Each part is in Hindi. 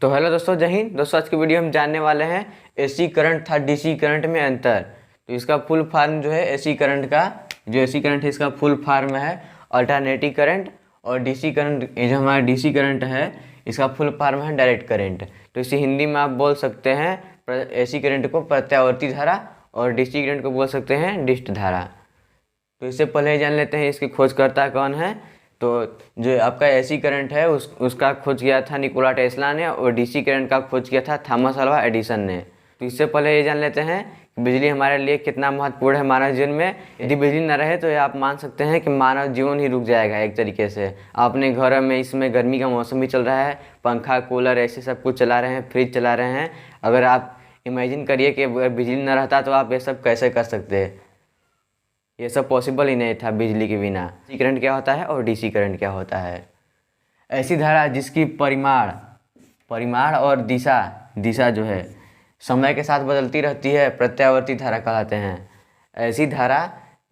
तो हेलो दोस्तों, जय हिंद। दोस्तों आज की वीडियो हम जानने वाले हैं एसी करंट था डीसी करंट में अंतर। तो इसका फुल फॉर्म जो है एसी करंट का, जो एसी करंट है इसका फुल फॉर्म है अल्टरनेटिंग करंट। और डीसी करंट, ये जो हमारा डीसी करंट है इसका फुल फॉर्म है डायरेक्ट करंट। तो इसे हिंदी में आप बोल सकते हैं एसी करंट को प्रत्यावर्ती धारा और डीसी करंट को बोल सकते हैं डिस्ट धारा। तो इससे पहले जान लेते हैं इसकी खोजकर्ता कौन है। तो जो आपका एसी करंट है उसका खोज किया था निकोला टेस्ला ने, और डीसी करंट का खोज किया था थॉमस अल्वा एडिसन ने। तो इससे पहले ये जान लेते हैं कि बिजली हमारे लिए कितना महत्वपूर्ण है मानव जीवन में। यदि बिजली न रहे तो आप मान सकते हैं कि मानव जीवन ही रुक जाएगा एक तरीके से। आप अपने घर में इसमें गर्मी का मौसम भी चल रहा है, पंखा कूलर ऐसे सब कुछ चला रहे हैं, फ्रिज चला रहे हैं। अगर आप इमेजिन करिए कि अगर बिजली न रहता तो आप ये सब कैसे कर सकते हैं। ये सब पॉसिबल ही नहीं था बिजली के बिना। एसी करंट क्या होता है और डीसी करंट क्या होता है। ऐसी धारा जिसकी परिमाण और दिशा जो है समय के साथ बदलती रहती है प्रत्यावर्ती धारा कहलाते हैं। ऐसी धारा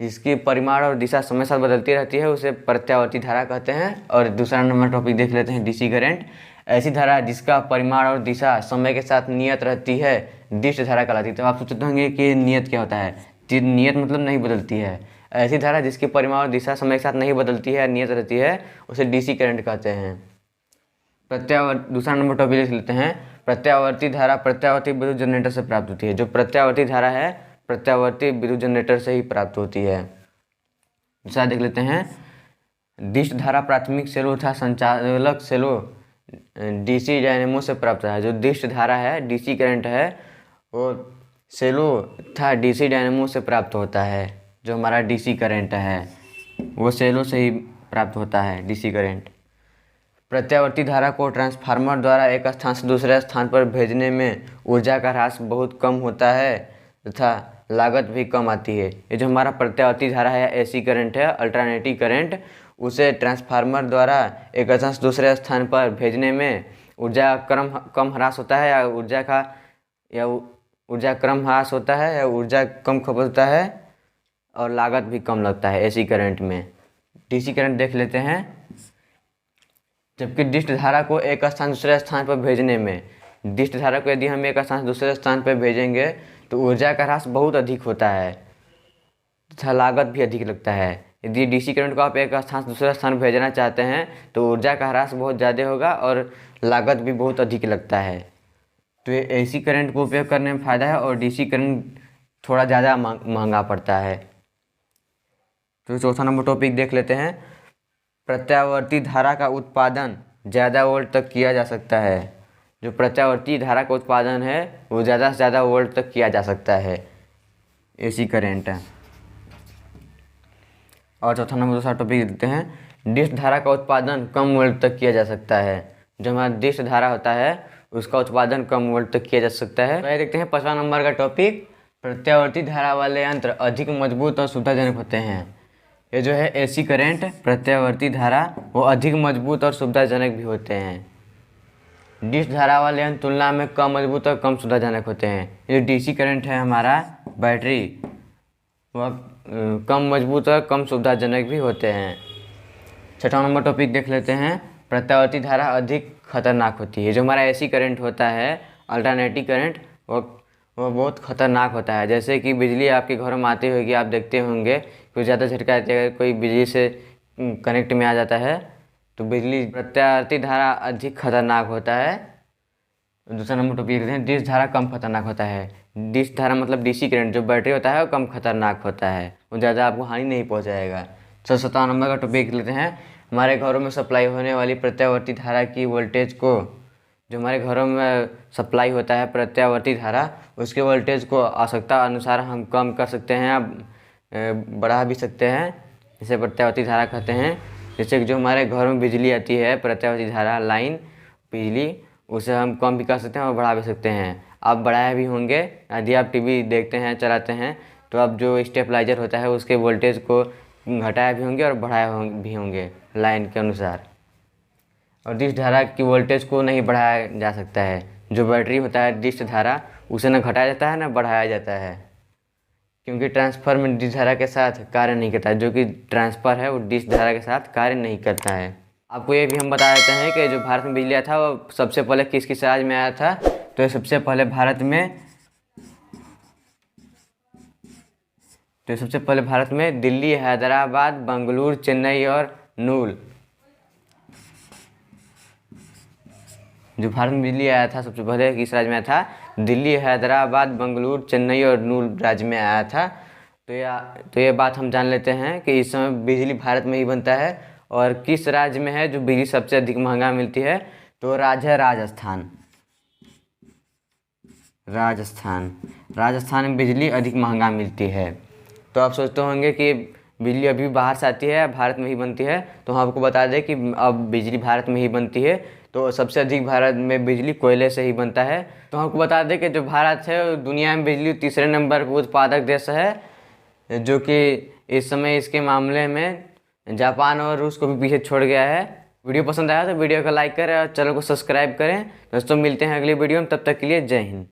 जिसकी परिमाण और दिशा समय के साथ बदलती रहती है उसे प्रत्यावर्ती धारा कहते हैं। और दूसरा नंबर टॉपिक देख लेते हैं डीसी करंट। ऐसी धारा जिसका परिमाण और दिशा समय के साथ नियत रहती है दिष्ट धारा कहलाती है। तो आप सोचते होंगे कि नियत क्या होता है। नियत मतलब नहीं बदलती है। ऐसी धारा जिसकी परिमाण और दिशा समय के साथ नहीं बदलती है, नियत रहती है, उसे डीसी करंट कहते हैं। दूसरा नंबर टॉपिक लिख लेते हैं। प्रत्यावर्ती धारा प्रत्यावर्ती विद्युत जनरेटर से प्राप्त होती है। जो प्रत्यावर्ती धारा है प्रत्यावर्ती विद्युत जनरेटर से ही प्राप्त होती है। दूसरा देख लेते हैं। दिष्ट धारा प्राथमिक सेलों तथा संचालक सेलों डीसी डायनेमो से प्राप्त है। जो दिष्ट धारा है डीसी करंट है वो सेलों तथा डीसी डायनेमो से प्राप्त होता है। जो हमारा डीसी करंट है वो सेलों से ही प्राप्त होता है डीसी करंट। प्रत्यावर्ती धारा को ट्रांसफार्मर द्वारा एक स्थान से दूसरे स्थान पर भेजने में ऊर्जा का ह्रास बहुत कम होता है तथा लागत भी कम आती है। ये जो हमारा प्रत्यावर्ती धारा है एसी करंट है अल्टरनेटिव करंट, उसे ट्रांसफार्मर द्वारा एक स्थान से दूसरे स्थान पर भेजने में ऊर्जा कम ह्रास होता है, या ऊर्जा क्रम ह्रास होता है, या ऊर्जा कम खपत होता है, और लागत भी कम लगता है एसी करंट में। डीसी करंट देख लेते हैं। जबकि डिष्ट धारा को एक स्थान दूसरे स्थान पर भेजने में, डिष्ट धारा को यदि हम एक स्थान से दूसरे स्थान पर भेजेंगे तो ऊर्जा का ह्रास बहुत अधिक होता है तथा लागत भी अधिक लगता है। यदि डीसी करंट को आप एक स्थान से दूसरे स्थान भेजना चाहते हैं तो ऊर्जा का ह्रास बहुत ज़्यादा होगा और लागत भी बहुत अधिक लगता है। तो ये एसी करंट को उपयोग करने में फ़ायदा है और डीसी करंट थोड़ा ज़्यादा महंगा पड़ता है। तो चौथा नंबर टॉपिक देख लेते हैं। प्रत्यावर्ती धारा का उत्पादन ज़्यादा वोल्ट तक किया जा सकता है। जो प्रत्यावर्ती धारा का उत्पादन है वो ज़्यादा से ज़्यादा वोल्ट तक किया जा सकता है एसी करंट। और चौथा नंबर दूसरा टॉपिक देते हैं। डिष्ट धारा का उत्पादन कम वोल्ट तक किया जा सकता है। जो हमारा डिष्ट धारा होता है उसका उत्पादन कम वोल्ट तक किया जा सकता है। तो ये देखते हैं पांचवा नंबर का टॉपिक। प्रत्यावर्ती धारा वाले यंत्र अधिक मजबूत और सुविधाजनक होते हैं। ये जो है एसी करंट प्रत्यावर्ती धारा वो अधिक मजबूत और सुविधाजनक भी होते हैं। डिष्ट धारा वाले यंत्र तुलना में कम मजबूत और कम सुविधाजनक होते हैं। ये डीसी करंट है हमारा बैटरी, वह कम मजबूत और कम सुविधाजनक भी होते हैं। छठा नंबर टॉपिक देख लेते हैं। प्रत्यावर्ती धारा अधिक खतरनाक होती है। जो हमारा एसी करंट होता है अल्टरनेटिव करंट वो बहुत खतरनाक होता है। जैसे कि बिजली आपके घर में आती होगी, आप देखते होंगे कोई ज़्यादा झटका आती है, कोई बिजली से कनेक्ट में आ जाता है तो बिजली प्रत्यावर्ती धारा अधिक खतरनाक होता है। दूसरा नंबर टॉपिक देखते हैं। डिष्ट धारा कम खतरनाक होता है। डिष्ट धारा मतलब डीसी करंट जो बैटरी होता है वो कम खतरनाक होता है, वो ज़्यादा आपको हानि नहीं पहुँचाएगा। तो 17 नंबर का टॉपिक लेते हैं। हमारे घरों में सप्लाई होने वाली प्रत्यावर्ती धारा की वोल्टेज को, जो हमारे घरों में सप्लाई होता है प्रत्यावर्ती धारा, उसके वोल्टेज को आवश्यकता अनुसार हम कम कर सकते हैं, बढ़ा भी सकते हैं, जिसे प्रत्यावर्ती धारा कहते हैं। जैसे कि जो हमारे घर में बिजली आती है प्रत्यावर्ती धारा लाइन बिजली, उसे हम कम भी कर सकते हैं और बढ़ा भी सकते हैं। आप बढ़ाए भी होंगे यदि आप टीवी देखते हैं चलाते हैं तो आप जो स्टेबलाइजर होता है उसके वोल्टेज को घटाया भी होंगे और बढ़ाया भी होंगे लाइन के अनुसार। और डिष्ट धारा की वोल्टेज को नहीं बढ़ाया जा सकता है। जो बैटरी होता है डिष्ट धारा उसे न घटाया जाता है न बढ़ाया जाता है, क्योंकि ट्रांसफर में डिष्ट धारा के साथ कार्य नहीं करता है। जो कि ट्रांसफर है वो डिष्ट धारा के साथ कार्य नहीं करता है। आपको ये भी हम बता देते हैं कि जो भारत में बिजली आया था वो सबसे पहले किस किस राज्य में आया था। तो ये सबसे पहले भारत में दिल्ली, हैदराबाद, बेंगलुरु, चेन्नई और नूल। जो भारत में बिजली आया था सबसे पहले किस राज्य में आया था? दिल्ली, हैदराबाद, बेंगलुरु, चेन्नई और नूल राज्य में आया था। तो ये बात हम जान लेते हैं कि इस समय बिजली भारत में ही बनता है। और किस राज्य में है जो बिजली सबसे अधिक महंगा मिलती है? तो राज्य है राजस्थान। राजस्थान में बिजली अधिक महंगा मिलती है। तो आप सोचते होंगे कि बिजली अभी बाहर से आती है, भारत में ही बनती है। तो हम आपको बता दें कि अब बिजली भारत में ही बनती है। तो सबसे अधिक भारत में बिजली कोयले से ही बनता है। तो हमको बता दें कि जो भारत है वो दुनिया में बिजली तीसरे नंबर पर उत्पादक देश है, जो कि इस समय इसके मामले में जापान और रूस को भी पीछे छोड़ गया है। वीडियो पसंद आया तो वीडियो को लाइक करें और चैनल को सब्सक्राइब करें। दोस्तों मिलते हैं अगली वीडियो में, तब तक के लिए जय हिंद।